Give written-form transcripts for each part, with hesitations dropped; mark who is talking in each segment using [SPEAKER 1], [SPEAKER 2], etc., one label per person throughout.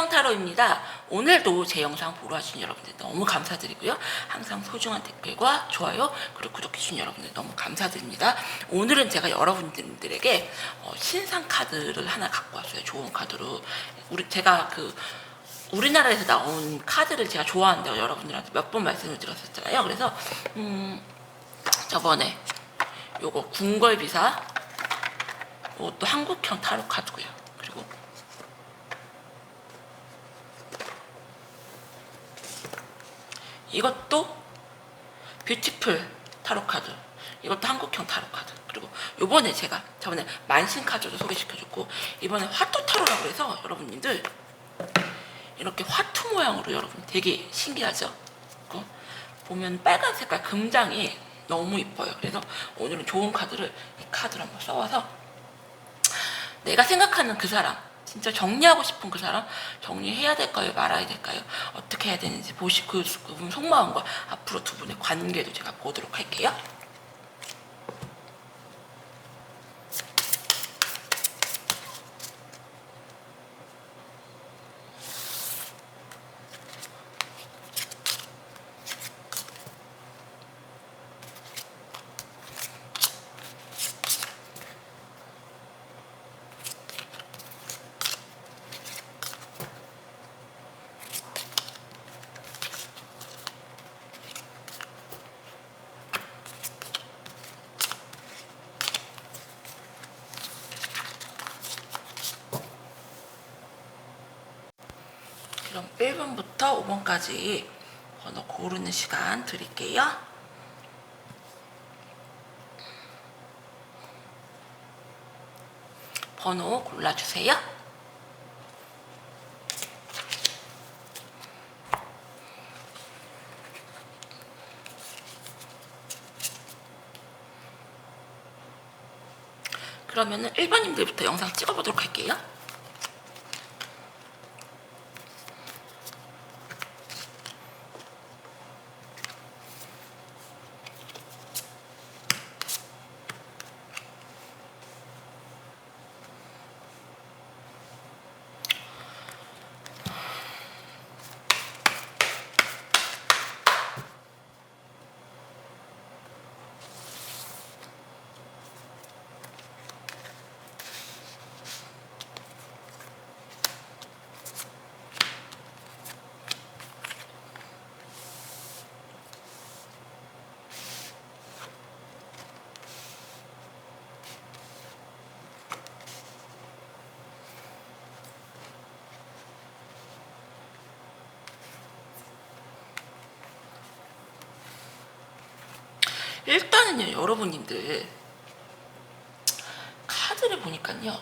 [SPEAKER 1] 신상 타로입니다. 오늘도 제 영상 보러 와주신 여러분들 너무 감사드리고요. 항상 소중한 댓글과 좋아요 그리고 구독해주신 여러분들 너무 감사드립니다. 오늘은 제가 여러분들에게 신상 카드를 하나 갖고 왔어요. 좋은 카드로. 제가 우리나라에서 나온 카드를 제가 좋아한다고 여러분들한테 몇 번 말씀을 드렸었잖아요. 그래서 저번에 요거 궁궐비사, 이것도 한국형 타로 카드고요. 그리고 이것도 뷰티풀 타로 카드, 이것도 한국형 타로 카드. 그리고 요번에 제가 저번에 만신 카드도 소개시켜줬고, 이번에 화투 타로라고 해서 여러분들 이렇게 화투 모양으로, 여러분 되게 신기하죠? 보면 빨간 색깔 금장이 너무 이뻐요. 그래서 오늘은 좋은 카드를, 이 카드를 한번 써와서 내가 생각하는 그 사람, 진짜 정리하고 싶은 그 사람 정리해야 될까요? 말아야 될까요? 어떻게 해야 되는지 그분 속마음과 앞으로 두 분의 관계도 제가 보도록 할게요. 그럼 1번부터 5번까지 번호 고르는 시간 드릴게요. 번호 골라주세요. 그러면은 1번님들부터 영상 찍어보도록 할게요. 일단은요, 여러분님들 카드를 보니까요,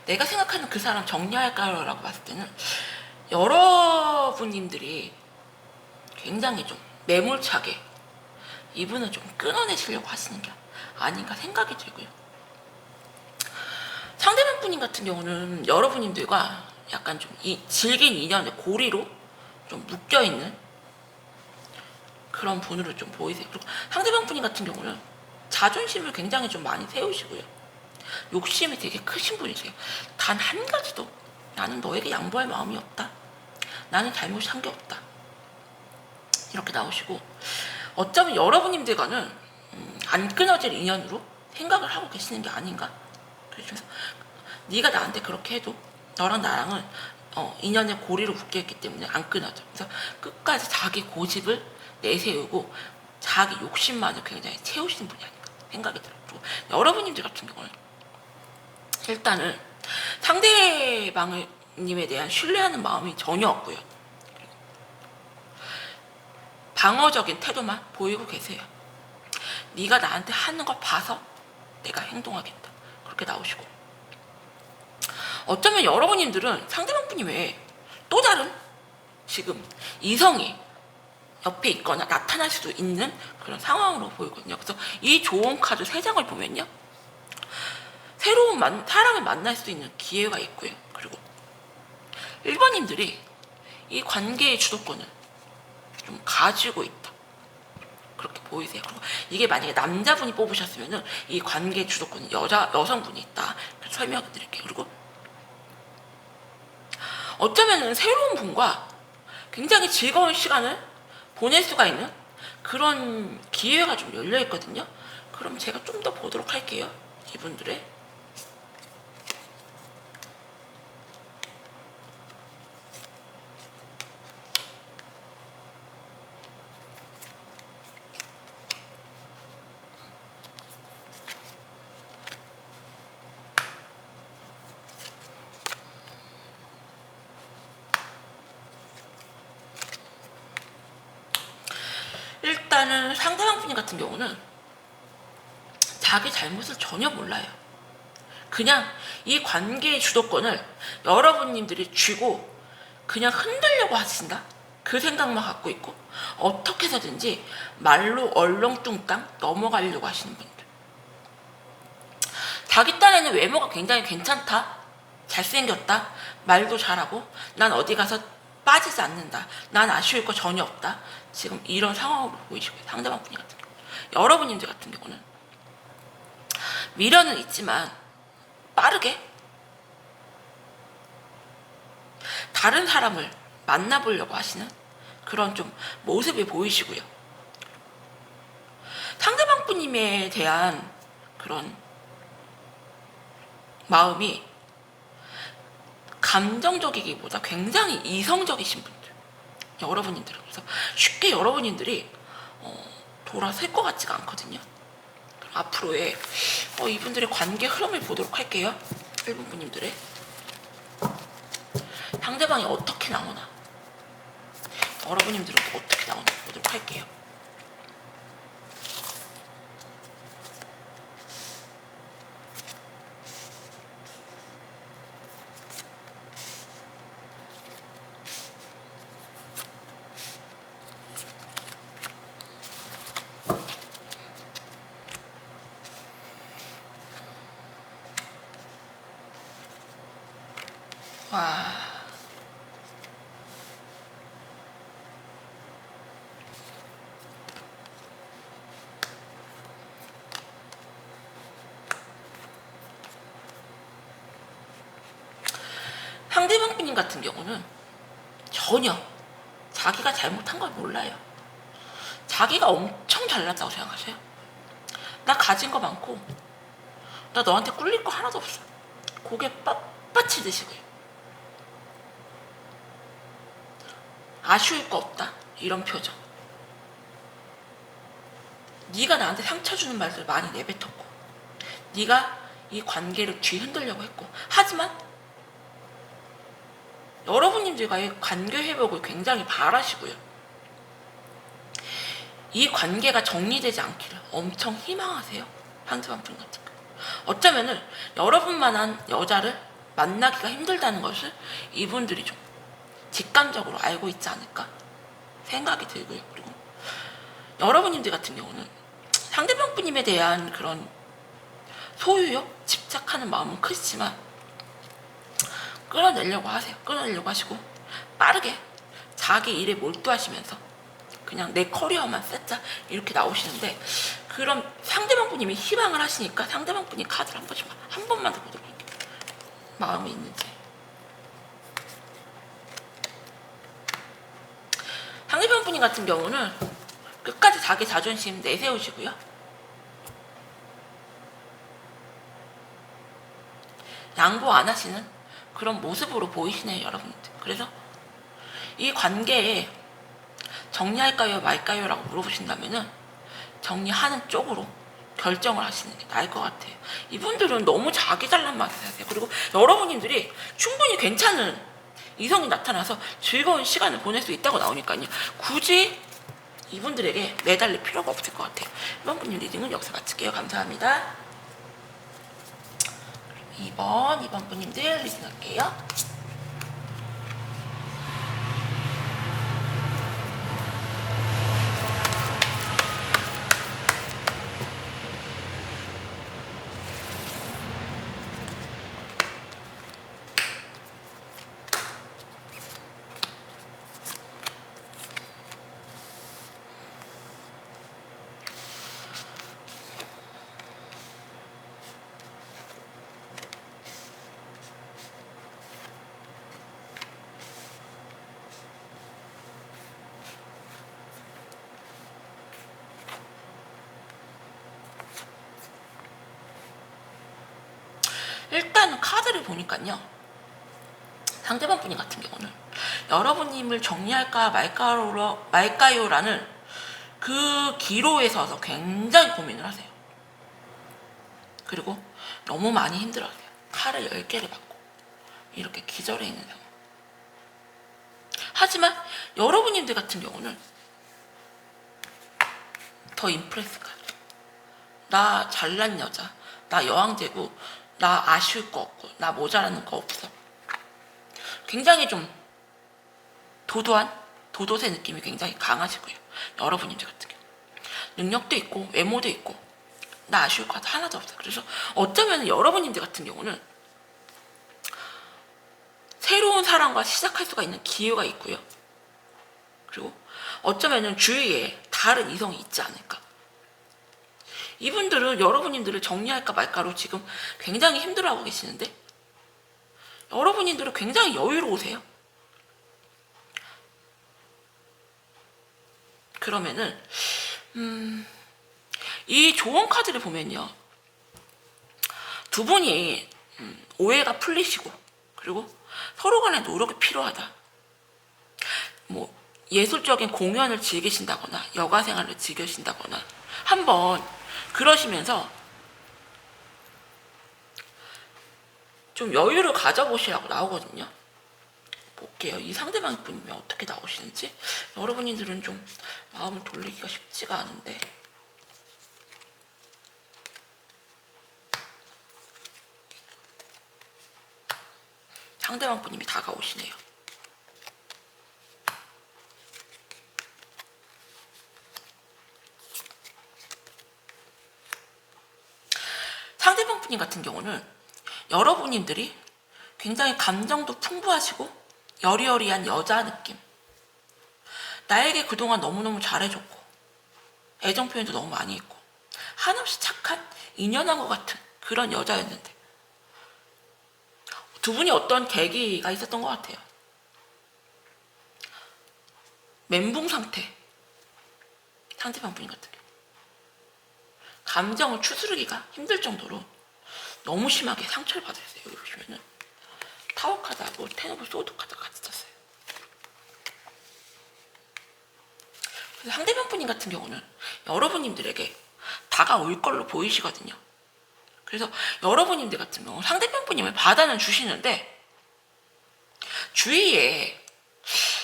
[SPEAKER 1] 내가 생각하는 그 사람 정리할까요? 라고 봤을 때는 여러분님들이 굉장히 좀 매몰차게 이분을 좀 끊어내시려고 하시는 게 아닌가 생각이 들고요. 상대방 분님 같은 경우는 여러분님들과 약간 좀 질긴 인연의 고리로 좀 묶여있는 그런 분으로 좀 보이세요. 그리고 상대방 분님 같은 경우는 자존심을 굉장히 좀 많이 세우시고요. 욕심이 되게 크신 분이세요. 단 한 가지도 나는 너에게 양보할 마음이 없다. 나는 잘못한 게 없다. 이렇게 나오시고, 어쩌면 여러분님들과는 안 끊어질 인연으로 생각을 하고 계시는 게 아닌가. 그래서 네가 나한테 그렇게 해도 너랑 나랑은 인연의 고리로 묶여있기 때문에 안 끊어져. 그래서 끝까지 자기 고집을 내세우고 자기 욕심만을 굉장히 채우시는 분이 아닌가 생각이 들어요. 그리고 여러분님들 같은 경우는 일단은 상대방님에 대한 신뢰하는 마음이 전혀 없고요. 방어적인 태도만 보이고 계세요. 네가 나한테 하는 걸 봐서 내가 행동하겠다. 그렇게 나오시고, 어쩌면 여러분님들은 상대방 분이 외에 또 다른 지금 이성이 옆에 있거나 나타날 수도 있는 그런 상황으로 보이거든요. 그래서 이 좋은 카드 3장을 보면요, 새로운 사람을 만날 수 있는 기회가 있고요. 그리고 1번님들이 이 관계의 주도권을 좀 가지고 있다. 그렇게 보이세요. 그리고 이게 만약에 남자분이 뽑으셨으면은 이 관계의 주도권은 여성분이 있다. 설명을 드릴게요. 그리고 어쩌면은 새로운 분과 굉장히 즐거운 시간을 보낼 수가 있는 그런 기회가 좀 열려 있거든요. 그럼 제가 좀 더 보도록 할게요. 이분들의. 일단은 상대방 분 같은 경우는 자기 잘못을 전혀 몰라요. 그냥 이 관계의 주도권을 여러분님들이 쥐고 그냥 흔들려고 하신다? 그 생각만 갖고 있고 어떻게 해서든지 말로 얼렁뚱땅 넘어가려고 하시는 분들. 자기 딴에는 외모가 굉장히 괜찮다, 잘생겼다, 말도 잘하고 난 어디 가서 빠지지 않는다, 난 아쉬울 거 전혀 없다, 지금 이런 상황으로 보이시고요. 상대방 분이 같은 경우, 여러분님들 같은 경우는 미련은 있지만 빠르게 다른 사람을 만나보려고 하시는 그런 좀 모습이 보이시고요. 상대방 분님에 대한 그런 마음이 감정적이기보다 굉장히 이성적이신 분들, 여러분님들은. 그래서 쉽게 여러분님들이 돌아설 것 같지가 않거든요. 그럼 앞으로의 이분들의 관계 흐름을 보도록 할게요. 1번 분님들의 상대방이 어떻게 나오나, 여러분님들은 어떻게 나오나 보도록 할게요. 와, 상대방 분님 같은 경우는 전혀 자기가 잘못한 걸 몰라요. 자기가 엄청 잘났다고 생각하세요. 나 가진 거 많고 나 너한테 꿀릴 거 하나도 없어. 고개 빳빳이 드시고요. 아쉬울 거 없다, 이런 표정. 네가 나한테 상처 주는 말들 많이 내뱉었고 네가 이 관계를 뒤흔들려고 했고, 하지만 여러분님들과의 관계 회복을 굉장히 바라시고요. 이 관계가 정리되지 않기를 엄청 희망하세요. 상대방 분 같은 거. 어쩌면은 여러분만한 여자를 만나기가 힘들다는 것을 이분들이 좀 직감적으로 알고 있지 않을까 생각이 들고요. 그리고 여러분님들 같은 경우는 상대방 분님에 대한 그런 소유욕, 집착하는 마음은 크지만 끌어내려고 하세요. 끌어내려고 하시고 빠르게 자기 일에 몰두하시면서 그냥 내 커리어만 쌓자 이렇게 나오시는데, 그럼 상대방 분님이 희망을 하시니까 상대방 분이 카드를 한 번만 더 보도록 할게요. 마음이 있는지. 상대방 분님 같은 경우는 끝까지 자기 자존심 내세우시고요. 양보 안 하시는 그런 모습으로 보이시네요, 여러분들. 그래서 이 관계에 정리할까요 말까요 라고 물어보신다면은 정리하는 쪽으로 결정을 하시는 게 나을 것 같아요. 이분들은 너무 자기 잘난 맛을 하세요. 그리고 여러분들이 충분히 괜찮은 이성이 나타나서 즐거운 시간을 보낼 수 있다고 나오니까요. 굳이 이분들에게 매달릴 필요가 없을 것 같아요. 이번 분님 리딩은 여기서 마칠게요. 감사합니다. 2번 분님들 리딩 할게요. 일단은 카드를 보니까요, 상대방 분이 같은 경우는 여러분님을 정리할까 말까요라는 그 기로에 서서 굉장히 고민을 하세요. 그리고 너무 많이 힘들어하세요. 칼을 10개를 받고 이렇게 기절해 있는 상황. 하지만 여러분님들 같은 경우는 더 임프레스 카드, 나 잘난 여자, 나 여왕제고, 나 아쉬울 거 없고, 나 모자라는 거 없어. 굉장히 좀 도도새 느낌이 굉장히 강하시고요. 여러분님들 같은 경우 능력도 있고 외모도 있고 나 아쉬울 것 하나도 없어요. 그래서 어쩌면 여러분님들 같은 경우는 새로운 사랑과 시작할 수가 있는 기회가 있고요. 그리고 어쩌면 주위에 다른 이성이 있지 않을까. 이분들은 여러분님들을 정리할까 말까로 지금 굉장히 힘들어하고 계시는데, 여러분님들은 굉장히 여유로우세요. 그러면은 이 조언 카드를 보면요, 두 분이 오해가 풀리시고, 그리고 서로 간에 노력이 필요하다. 뭐 예술적인 공연을 즐기신다거나 여가 생활을 즐기신다거나 한번 그러시면서 좀 여유를 가져보시라고 나오거든요. 볼게요. 이 상대방 분이 어떻게 나오시는지. 여러분들은 좀 마음을 돌리기가 쉽지가 않은데, 상대방 분이 다가오시네요. 상대방 분 같은 경우는 여러분들이 굉장히 감정도 풍부하시고 여리여리한 여자 느낌, 나에게 그동안 너무너무 잘해줬고 애정 표현도 너무 많이 했고 한없이 착한 인연한 것 같은 그런 여자였는데, 두 분이 어떤 계기가 있었던 것 같아요. 멘붕 상태, 상대방 분 같은 경우 감정을 추스르기가 힘들 정도로 너무 심하게 상처를 받으셨어요. 여기 보시면은 타워 카드하고 텐 오브 소드 카드가 같이 떴어요. 그래서 상대방 분 같은 경우는 여러분들에게 다가올 걸로 보이시거든요. 그래서 여러분들 같은 경우 상대방 분을 받아는 주시는데 주위에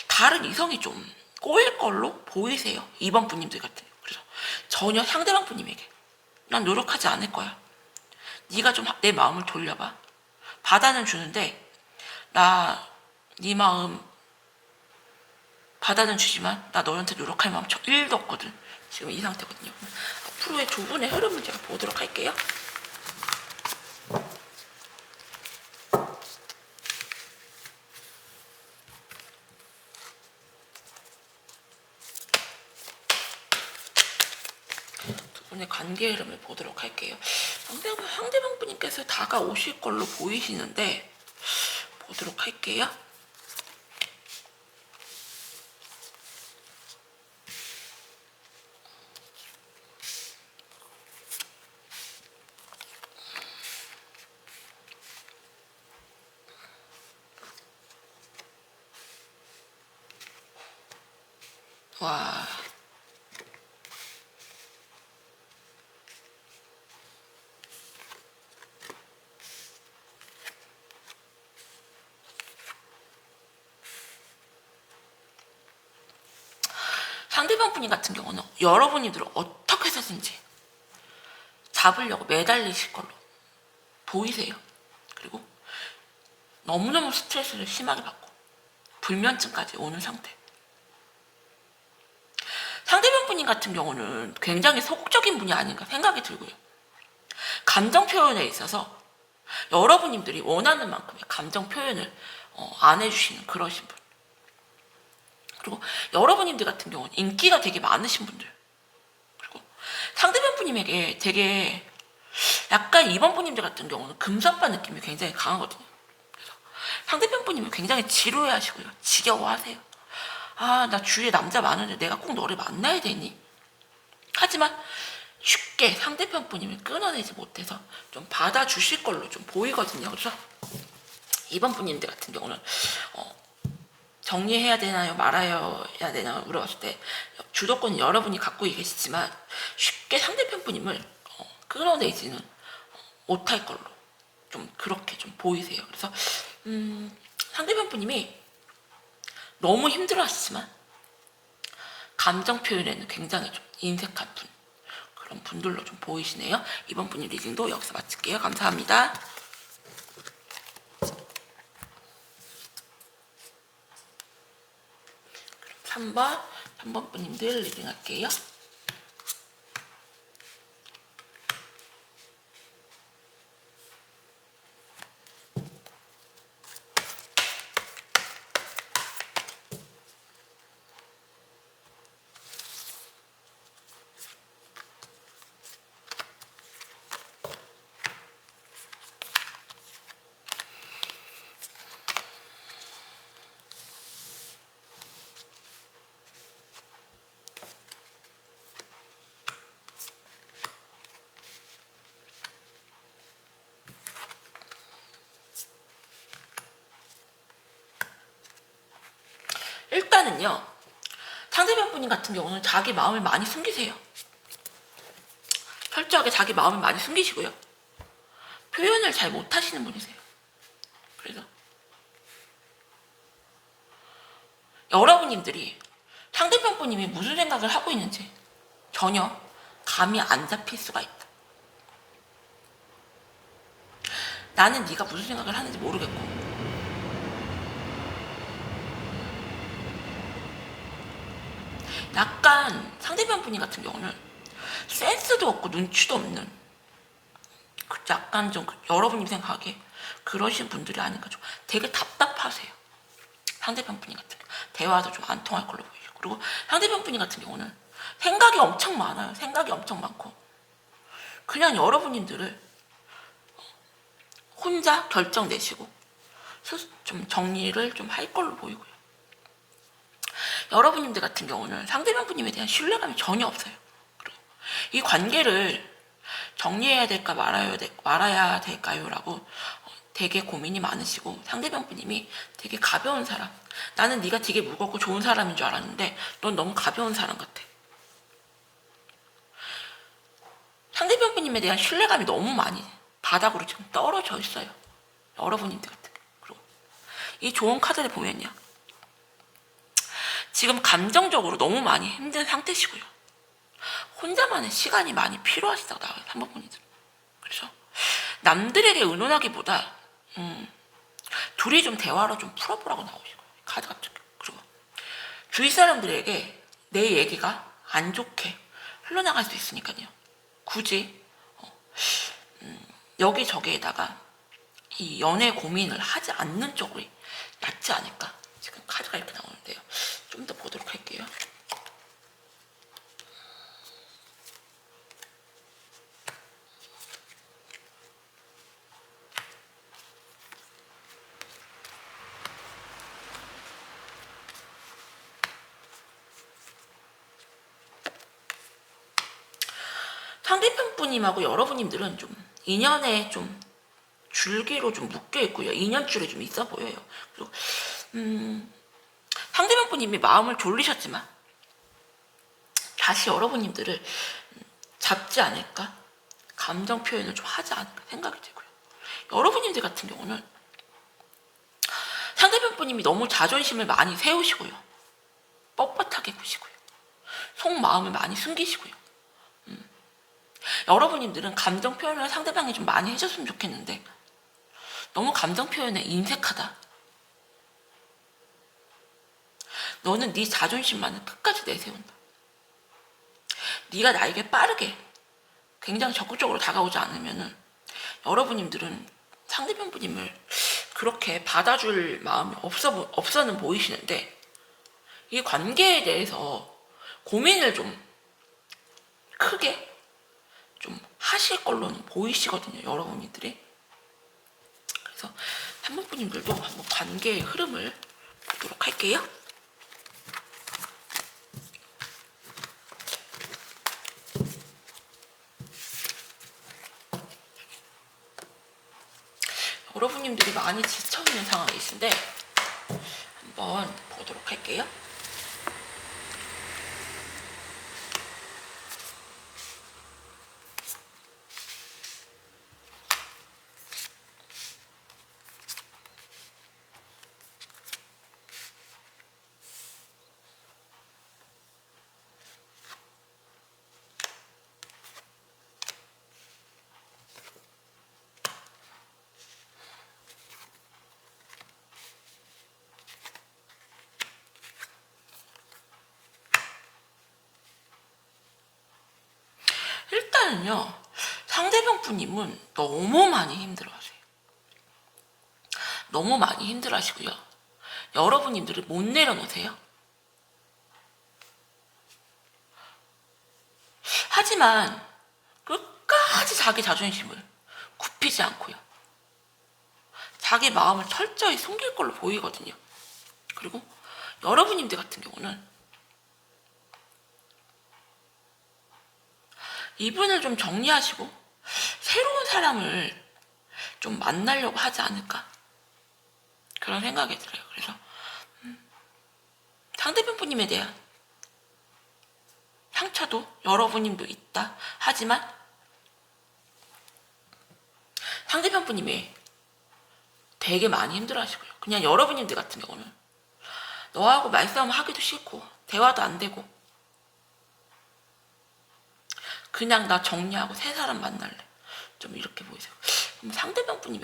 [SPEAKER 1] 다른 이성이 좀 꼬일 걸로 보이세요. 2번 분들 같은 경우. 그래서 전혀 상대방 분에게 난 노력하지 않을 거야, 네가 좀 내 마음을 돌려봐, 받아는 주는데 나 네 마음 받아는 주지만 나 너한테 노력할 마음 저 1도 없거든. 지금 이 상태거든요. 앞으로의 두 분의 흐름을 제가 보도록 할게요. 두 분의 관계 흐름을 보도록 할게요. 상대방 분께서 다가오실 걸로 보이시는데 보도록 할게요. 와, 상대방 분 같은 경우는 여러분들을 어떻게 해서든지 잡으려고 매달리실 걸로 보이세요. 그리고 너무너무 스트레스를 심하게 받고 불면증까지 오는 상태. 상대방 분 같은 경우는 굉장히 소극적인 분이 아닌가 생각이 들고요. 감정 표현에 있어서 여러분들이 원하는 만큼의 감정 표현을 안 해주시는 그러신 분. 그리고 여러분들 같은 경우는 인기가 되게 많으신 분들. 그리고 상대방 분에게 되게 약간 2번 분들 같은 경우는 금사빠 느낌이 굉장히 강하거든요. 그래서 상대방 분이 굉장히 지루해 하시고요. 지겨워하세요. 아, 나 주위에 남자 많은데 내가 꼭 너를 만나야 되니? 하지만 쉽게 상대편 분임을 끊어내지 못해서 좀 받아주실 걸로 좀 보이거든요. 그래서 이번 분님들 같은 경우는 정리해야 되나요? 말아야 되나요? 물어봤을 때 주도권은 여러분이 갖고 계시지만 쉽게 상대편 분임을 끌어내지는 못할 걸로 좀 그렇게 좀 보이세요. 그래서 상대편 분님이 너무 힘들어하시지만 감정 표현에는 굉장히 좀 인색한 분, 그런 분들로 좀 보이시네요. 이번 분님 리딩도 여기서 마칠게요. 감사합니다. 3번 분님들 리딩 할게요. 일단은요, 상대방 분님 같은 경우는 자기 마음을 많이 숨기세요. 철저하게 자기 마음을 많이 숨기시고요. 표현을 잘 못하시는 분이세요. 그래서 여러분님들이 상대편 분님이 무슨 생각을 하고 있는지 전혀 감이 안 잡힐 수가 있다. 나는 네가 무슨 생각을 하는지 모르겠고 약간 상대편 분이 같은 경우는 센스도 없고 눈치도 없는 약간 좀 여러분이 생각하기에 그러신 분들이 아닌가 좀 되게 답답하세요. 상대편 분이 같은 경우 대화도 좀 안 통할 걸로 보이고 그리고 상대편 분이 같은 경우는 생각이 엄청 많아요. 생각이 엄청 많고 그냥 여러분들을 혼자 결정 내시고 좀 정리를 좀 할 걸로 보이고요. 여러분들 같은 경우는 상대방 분님에 대한 신뢰감이 전혀 없어요. 이 관계를 정리해야 될까 말아야 될까요? 라고 되게 고민이 많으시고 상대방 분님이 되게 가벼운 사람, 나는 네가 되게 무겁고 좋은 사람인 줄 알았는데 넌 너무 가벼운 사람 같아. 상대방 분님에 대한 신뢰감이 너무 많이 바닥으로 지금 떨어져 있어요. 여러분들 같은 경우. 그리고 이 좋은 카드를 보면요, 지금 감정적으로 너무 많이 힘든 상태시고요. 혼자만의 시간이 많이 필요하시다고 나와요. 3번 분이들. 그래서 남들에게 의논하기보다 둘이 좀 대화로 좀 풀어보라고 나오시고 카드 같은 거. 그리고 주위 사람들에게 내 얘기가 안 좋게 흘러나갈 수 있으니까요. 굳이 여기저기에다가 이 연애 고민을 하지 않는 쪽이 낫지 않을까. 지금 카드가 이렇게 나오는데요. 좀 더 보도록 할게요. 상대편 분님하고 여러분님들은 좀 인연에 좀 줄기로 좀 묶여 있고요. 인연줄이 좀 있어 보여요. 그리고 상대편 분님이 마음을 졸리셨지만 다시 여러분님들을 잡지 않을까? 감정 표현을 좀 하지 않을까 생각이 들고요. 여러분님들 같은 경우는 상대편 분님이 너무 자존심을 많이 세우시고요. 뻣뻣하게 구시고요. 속마음을 많이 숨기시고요. 여러분님들은 감정 표현을 상대방이 좀 많이 해줬으면 좋겠는데 너무 감정 표현에 인색하다. 너는 네 자존심만을 끝까지 내세운다. 네가 나에게 빠르게 굉장히 적극적으로 다가오지 않으면은 여러분님들은 상대편 분님을 그렇게 받아줄 마음이 없어는 보이시는데 이 관계에 대해서 고민을 좀 크게 좀 하실 걸로는 보이시거든요. 여러분들이. 그래서 3번 분님들도 한번 관계의 흐름을 보도록 할게요. 여러분님들이 많이 지쳐있는 상황이신데 한번 보도록 할게요. 일단은요, 상대방 분님은 너무 많이 힘들어하세요. 너무 많이 힘들어하시고요. 여러분님들을 못 내려놓으세요. 하지만 끝까지 자기 자존심을 굽히지 않고요. 자기 마음을 철저히 숨길 걸로 보이거든요. 그리고 여러분님들 같은 경우는 이분을 좀 정리하시고 새로운 사람을 좀 만나려고 하지 않을까, 그런 생각이 들어요. 그래서 상대편 분님에 대한 상처도 여러분님도 있다. 하지만 상대편 분님이 되게 많이 힘들어 하시고요. 그냥 여러분님들 같은 경우는 너하고 말싸움 하기도 싫고 대화도 안 되고 그냥 나 정리하고 새 사람 만날래, 좀 이렇게 보이세요. 그럼 상대방 분님이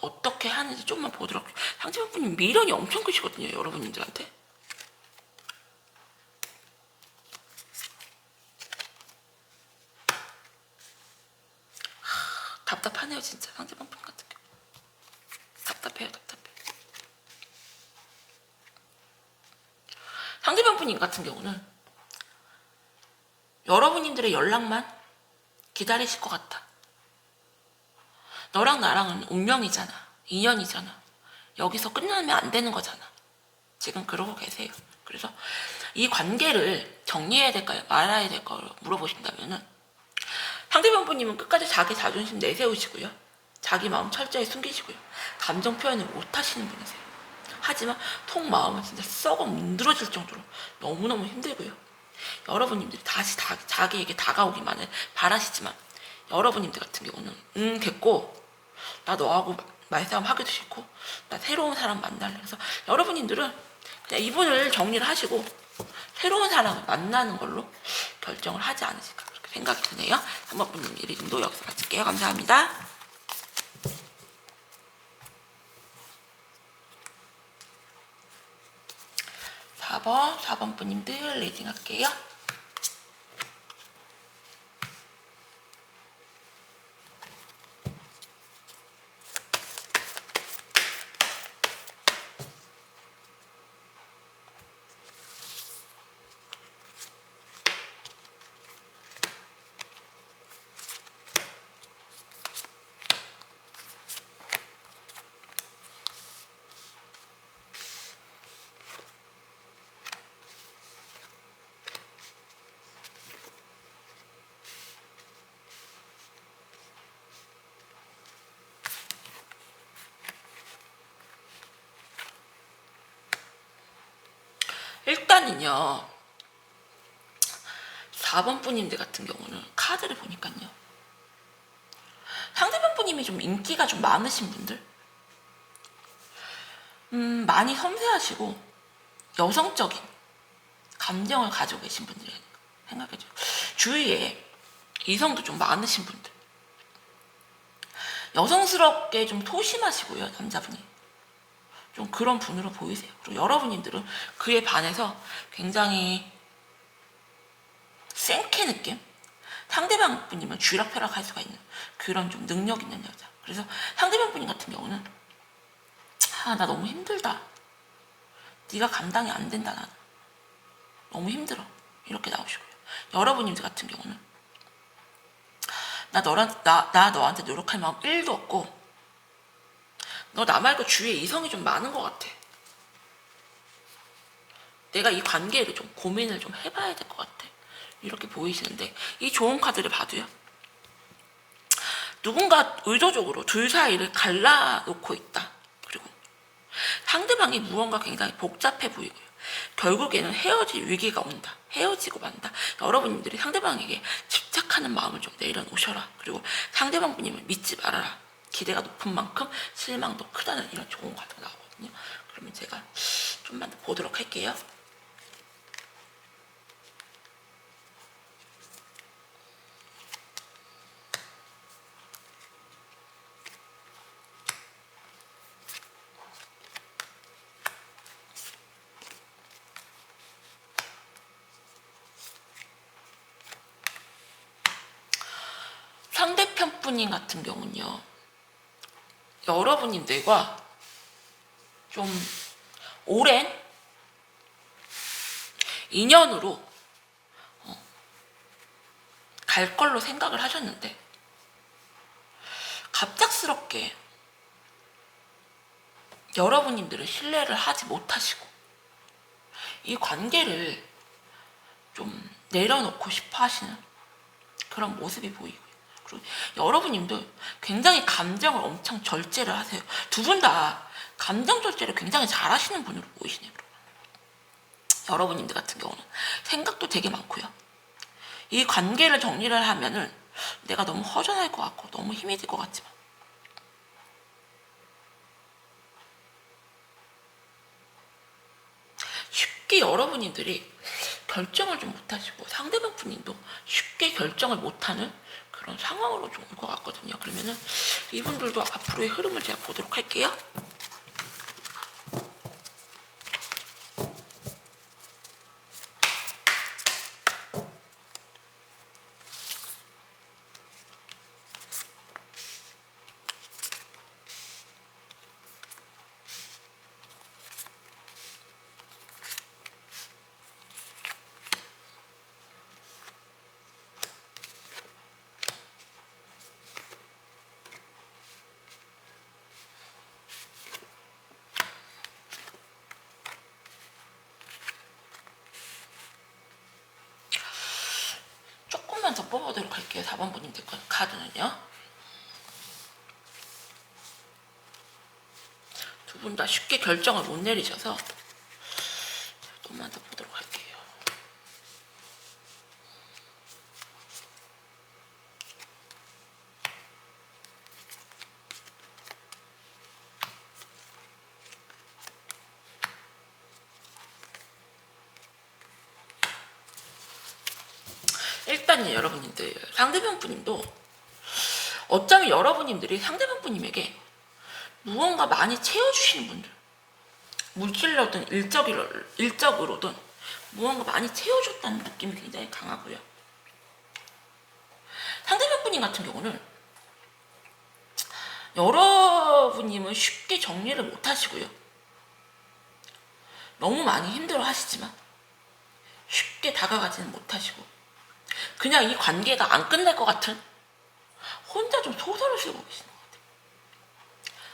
[SPEAKER 1] 어떻게 하는지 좀만 보도록 할게요. 상대방 분님 미련이 엄청 크시거든요, 여러분님들한테. 답답하네요, 진짜. 상대방 분 같은 경우 답답해요, 답답해. 상대방 분님 같은 경우는 여러분님들의 연락만 기다리실 것 같아. 너랑 나랑은 운명이잖아, 인연이잖아, 여기서 끝나면 안 되는 거잖아. 지금 그러고 계세요. 그래서 이 관계를 정리해야 될까요, 말아야 될까요 물어보신다면은 상대방 분님은 끝까지 자기 자존심 내세우시고요. 자기 마음 철저히 숨기시고요. 감정 표현을 못 하시는 분이세요. 하지만 속 마음은 진짜 썩어 문드러질 정도로 너무너무 힘들고요. 여러분님들이 다시 자기에게 다가오기만을 바라시지만 여러분님들 같은 경우는 됐고, 나 너하고 말싸움 하기도 싫고 나 새로운 사람 만날래. 그래서 여러분님들은 그냥 이분을 정리를 하시고 새로운 사람을 만나는 걸로 결정을 하지 않으실까, 그렇게 생각이 드네요. 3번 분님 리딩도 여기서 마칠게요. 감사합니다. 4번 분님들 리딩 할게요. 일단은요, 4번 분님들 같은 경우는 카드를 보니까요, 상대방 분님이 좀 인기가 좀 많으신 분들, 많이 섬세하시고 여성적인 감정을 가지고 계신 분들이 생각해줘요. 주위에 이성도 좀 많으신 분들, 여성스럽게 좀 소심하시고요, 남자분이 좀 그런 분으로 보이세요. 그리고 여러분님들은 그에 반해서 굉장히 생캐 느낌? 상대방 분님은 쥐락펴락 할 수가 있는 그런 좀 능력 있는 여자. 그래서 상대방 분님 같은 경우는 나 너무 힘들다, 네가 감당이 안 된다, 나는 너무 힘들어, 이렇게 나오시고요. 여러분님들 같은 경우는 나 너한테 노력할 마음 1도 없고 너 나 말고 주위에 이성이 좀 많은 것 같아, 내가 이 관계를 좀 고민을 좀 해봐야 될 것 같아, 이렇게 보이시는데 이 좋은 카드를 봐도요, 누군가 의도적으로 둘 사이를 갈라놓고 있다. 그리고 상대방이 무언가 굉장히 복잡해 보이고요. 결국에는 헤어질 위기가 온다. 헤어지고 만다. 여러분들이 상대방에게 집착하는 마음을 좀 내려놓으셔라. 그리고 상대방 분임을 믿지 말아라. 기대가 높은 만큼 실망도 크다는 이런 좋은 카드가 나오거든요. 그러면 제가 좀만 더 보도록 할게요. 상대편 분인 같은 경우는요, 여러분님들과 좀 오랜 인연으로 갈 걸로 생각을 하셨는데 갑작스럽게 여러분님들은 신뢰를 하지 못하시고 이 관계를 좀 내려놓고 싶어 하시는 그런 모습이 보이고요. 그리고 여러분님도 굉장히 감정을 엄청 절제를 하세요. 두 분 다 감정 절제를 굉장히 잘 하시는 분으로 보이시네요. 여러분님들 같은 경우는 생각도 되게 많고요. 이 관계를 정리를 하면은 내가 너무 허전할 것 같고 너무 힘이 들 것 같지만 쉽게 여러분들이 결정을 좀 못하시고 상대방 분님도 쉽게 결정을 못하는 그런 상황으로 좀 올 것 같거든요. 그러면은 이분들도 앞으로의 흐름을 제가 보도록 할게요. 조금만 더 뽑아보도록 할게요. 4번 분님들 카드는요. 두 분 다 쉽게 결정을 못 내리셔서 조금만 더 보도록 할게요. 일단 여러분님들 상대방 분님도 어쩌면 여러분님들이 상대방 분님에게 무언가 많이 채워주시는 분들, 물질로든 일적으로든 무언가 많이 채워줬다는 느낌이 굉장히 강하고요. 상대방 분님 같은 경우는 여러분님은 쉽게 정리를 못 하시고요. 너무 많이 힘들어 하시지만 쉽게 다가가지는 못하시고 그냥 이 관계가 안 끝날 것 같은 혼자 좀 소설을 쓰고 계시는 것 같아요.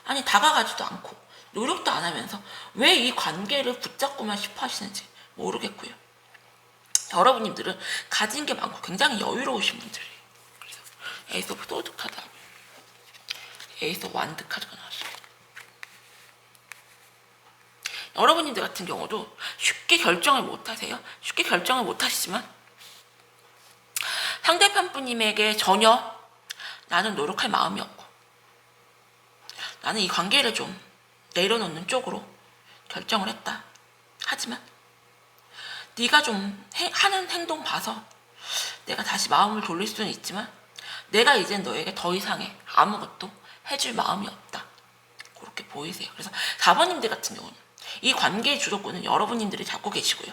[SPEAKER 1] 아니 다가가지도 않고 노력도 안 하면서 왜 이 관계를 붙잡고만 싶어 하시는지 모르겠고요. 여러분님들은 가진 게 많고 굉장히 여유로우신 분들이에요. 그래서 에이스 오브 소드 카드, 에이스 오브 완드 카드가 나왔어요. 여러분님들 같은 경우도 쉽게 결정을 못 하세요. 쉽게 결정을 못 하시지만 상대편 분님에게 전혀 나는 노력할 마음이 없고 나는 이 관계를 좀 내려놓는 쪽으로 결정을 했다. 하지만 네가 좀 하는 행동 봐서 내가 다시 마음을 돌릴 수는 있지만 내가 이젠 너에게 더 이상의 아무것도 해줄 마음이 없다. 그렇게 보이세요. 그래서 4번님들 같은 경우는 이 관계의 주도권은 여러분님들이 잡고 계시고요.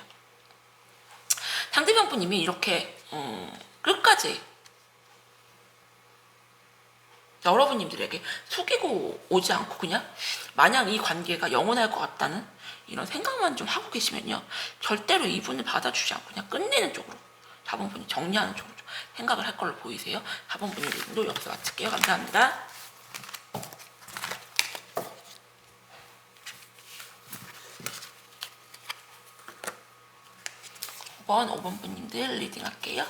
[SPEAKER 1] 상대방 분님이 이렇게 끝까지 여러분님들에게 속이고 오지 않고 그냥 마냥 이 관계가 영원할 것 같다는 이런 생각만 좀 하고 계시면요. 절대로 이분을 받아주지 않고 그냥 끝내는 쪽으로 4번 분이 정리하는 쪽으로 좀 생각을 할 걸로 보이세요. 4번 분들도 여기서 마칠게요. 감사합니다. 5번 분님들 리딩 할게요.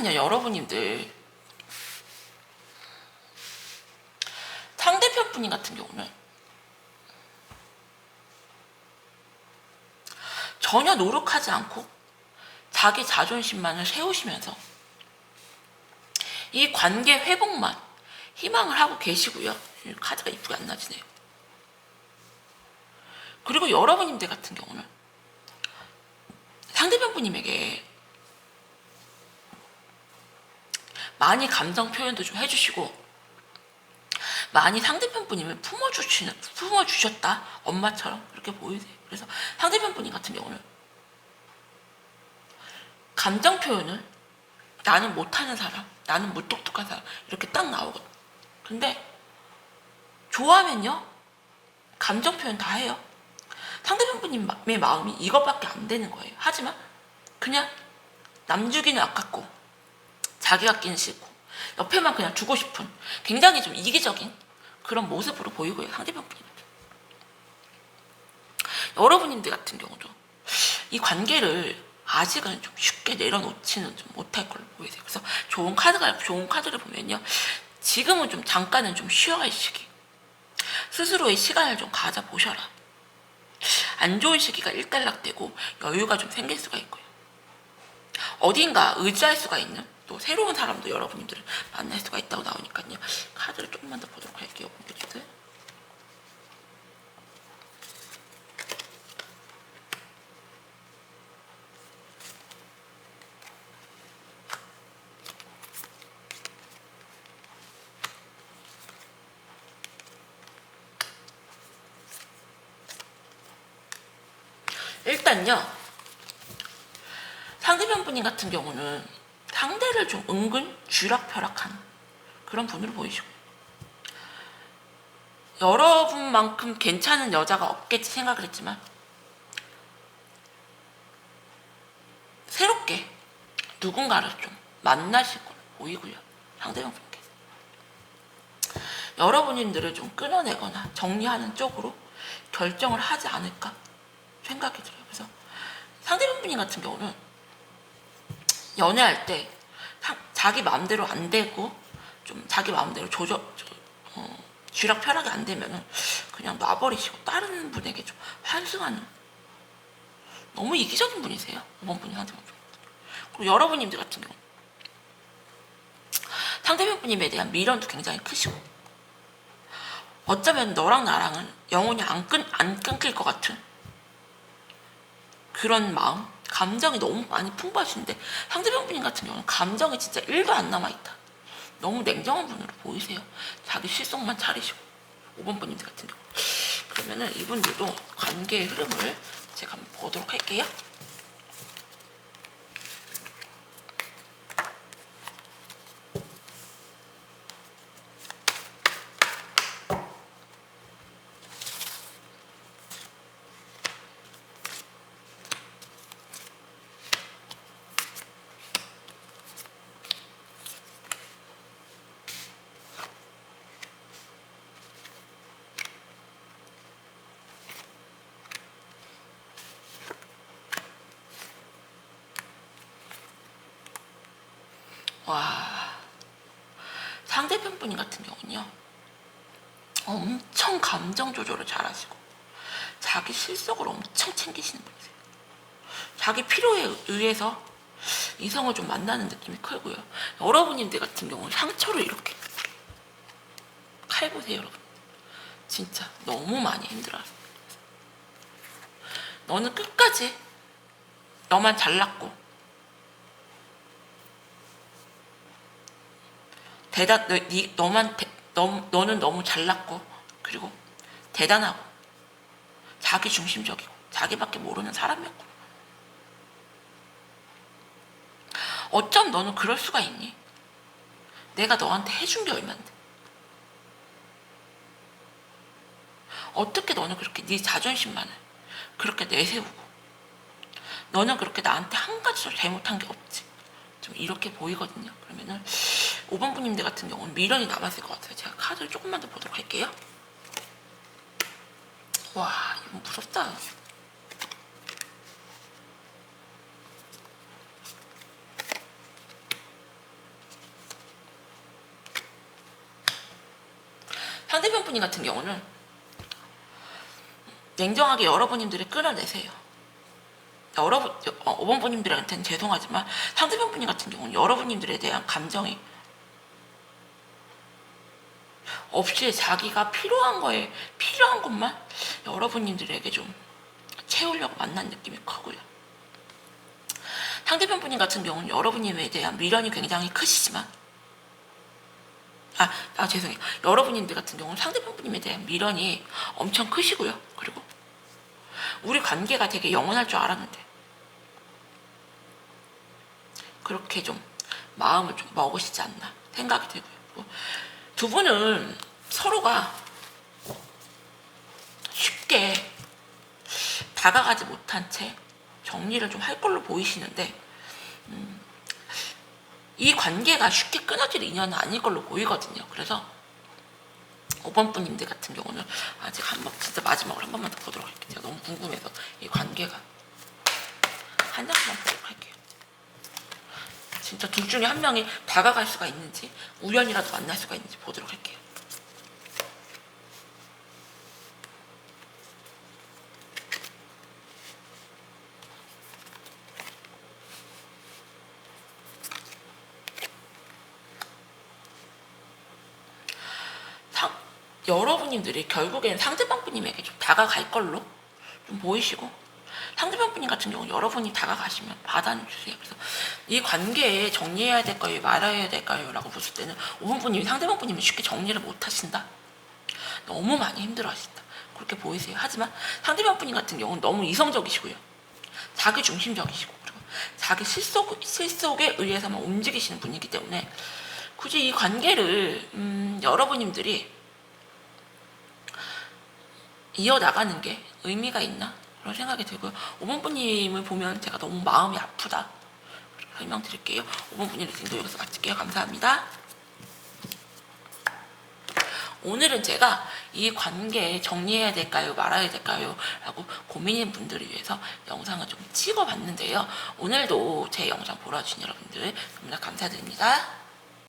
[SPEAKER 1] 일단요, 여러분님들 상대편 분인 같은 경우는 전혀 노력하지 않고 자기 자존심만을 세우시면서 이 관계 회복만 희망을 하고 계시고요. 카드가 이쁘게 안 나지네요. 그리고 여러분님들 같은 경우는 상대편 분님에게 많이 감정 표현도 좀 해주시고 많이 상대편 분님을 품어주셨다. 엄마처럼 이렇게 보이세요. 그래서 상대편 분님 같은 경우는 감정 표현을 나는 못하는 사람, 나는 무뚝뚝한 사람 이렇게 딱 나오거든. 근데 좋아하면요 감정 표현 다 해요. 상대편 분님의 마음이 이것밖에 안 되는 거예요. 하지만 그냥 남 주기는 아깝고 자기 갖기는 싫고 옆에만 그냥 두고 싶은 굉장히 좀 이기적인 그런 모습으로 보이고요. 상대편 분님 여러분님들 같은 경우도 이 관계를 아직은 좀 쉽게 내려놓지는 좀 못할 걸로 보이세요. 그래서 좋은 카드를 보면요, 지금은 좀 잠깐은 좀 쉬어갈 시기, 스스로의 시간을 좀 가져보셔라. 안 좋은 시기가 일단락되고 여유가 좀 생길 수가 있고요. 어딘가 의지할 수가 있는 또 새로운 사람도 여러분들을 만날 수가 있다고 나오니까요. 카드를 조금만 더 보도록 할게요. 분들이들. 일단요, 상대편 분님 같은 경우는 상대를 좀 은근 쥐락펴락한 그런 분으로 보이시고, 여러분만큼 괜찮은 여자가 없겠지 생각을 했지만 새롭게 누군가를 좀 만나실 걸로 보이고요. 상대방 분께 여러분들을 좀 끊어내거나 정리하는 쪽으로 결정을 하지 않을까 생각이 들어요. 그래서 상대방 분님 같은 경우는 연애할 때 자기 마음대로 안 되고 좀 자기 마음대로 쥐락펴락이 안 되면은 그냥 놔버리시고 다른 분에게 좀 환승하는, 너무 이기적인 분이세요. 5번 분이 상대방 분. 그리고 여러분님들 같은 경우 상대편 분님에 대한 미련도 굉장히 크시고, 어쩌면 너랑 나랑은 영원히 안 끊길 것 같은 그런 마음, 감정이 너무 많이 풍부하신데 상대편 분님 같은 경우는 감정이 진짜 1도 안 남아있다. 너무 냉정한 분으로 보이세요. 자기 실속만 차리시고. 5번 분님들 같은 경우. 그러면은 이분들도 관계의 흐름을 제가 한번 보도록 할게요. 와, 상대편 분님 같은 경우는요, 엄청 감정 조절을 잘하시고 자기 실속을 엄청 챙기시는 분이세요. 자기 필요에 의해서 이성을 좀 만나는 느낌이 크고요. 여러분들 같은 경우는 상처를 이렇게 칼 보세요. 여러분 진짜 너무 많이 힘들어하세요. 너는 끝까지 너만 잘났고 너는 너무 잘났고 그리고 대단하고 자기 중심적이고 자기밖에 모르는 사람이었고, 어쩜 너는 그럴 수가 있니? 내가 너한테 해준 게 얼만데 어떻게 너는 그렇게 네 자존심만을 그렇게 내세우고, 너는 그렇게 나한테 한 가지도 잘못한 게 없지. 좀 이렇게 보이거든요. 그러면은 5번 분님들 같은 경우는 미련이 남았을 것 같아요. 제가 카드를 조금만 더 보도록 할게요. 와, 이거 무섭다. 상대편 분이 같은 경우는 냉정하게 여러분님들이 끌어내세요. 5번 분님들한테는 죄송하지만 상대편 분이 같은 경우는 여러분님들에 대한 감정이 없이 자기가 필요한 것만 여러분님들에게 좀 채우려고 만난 느낌이 크고요. 상대편 분님 같은 경우는 여러분님에 대한 미련이 굉장히 크시지만 죄송해요. 여러분님들 같은 경우는 상대편 분님에 대한 미련이 엄청 크시고요. 그리고 우리 관계가 되게 영원할 줄 알았는데 그렇게 좀 마음을 좀 먹으시지 않나 생각이 들고요. 두 분은 서로가 쉽게 다가가지 못한 채 정리를 좀 할 걸로 보이시는데 이 관계가 쉽게 끊어질 인연은 아닐 걸로 보이거든요. 그래서 5번 분님들 같은 경우는 아직 진짜 마지막으로 한 번만 더 보도록 할게요. 제가 너무 궁금해서 이 관계가 한 장만 보도록 할게요. 진짜 둘 중에 한 명이 다가갈 수가 있는지 우연이라도 만날 수가 있는지 보도록 할게요. 여러분님들이 결국엔 상대방 분님에게 좀 다가갈 걸로 좀 보이시고 상대방 분님 같은 경우는 여러분이 다가가시면 받아는 주세요. 그래서 이 관계에 정리해야 될까요? 말아야 될까요? 라고 보실 때는 5번 분님이 상대방 분님을 쉽게 정리를 못 하신다. 너무 많이 힘들어 하신다. 그렇게 보이세요. 하지만 상대방 분님 같은 경우는 너무 이성적이시고요. 자기 중심적이시고 그리고 자기 실속에 의해서만 움직이시는 분이기 때문에 굳이 이 관계를 여러분님들이 이어나가는 게 의미가 있나? 그런 생각이 들고요. 5번 분님을 보면 제가 너무 마음이 아프다. 설명드릴게요. 5번 분님 리딩도 여기서 마칠게요. 감사합니다. 오늘은 제가 이 관계 정리해야 될까요? 말아야 될까요? 라고 고민인 분들을 위해서 영상을 좀 찍어봤는데요. 오늘도 제 영상 보러 와주신 여러분들 너무나 감사드립니다.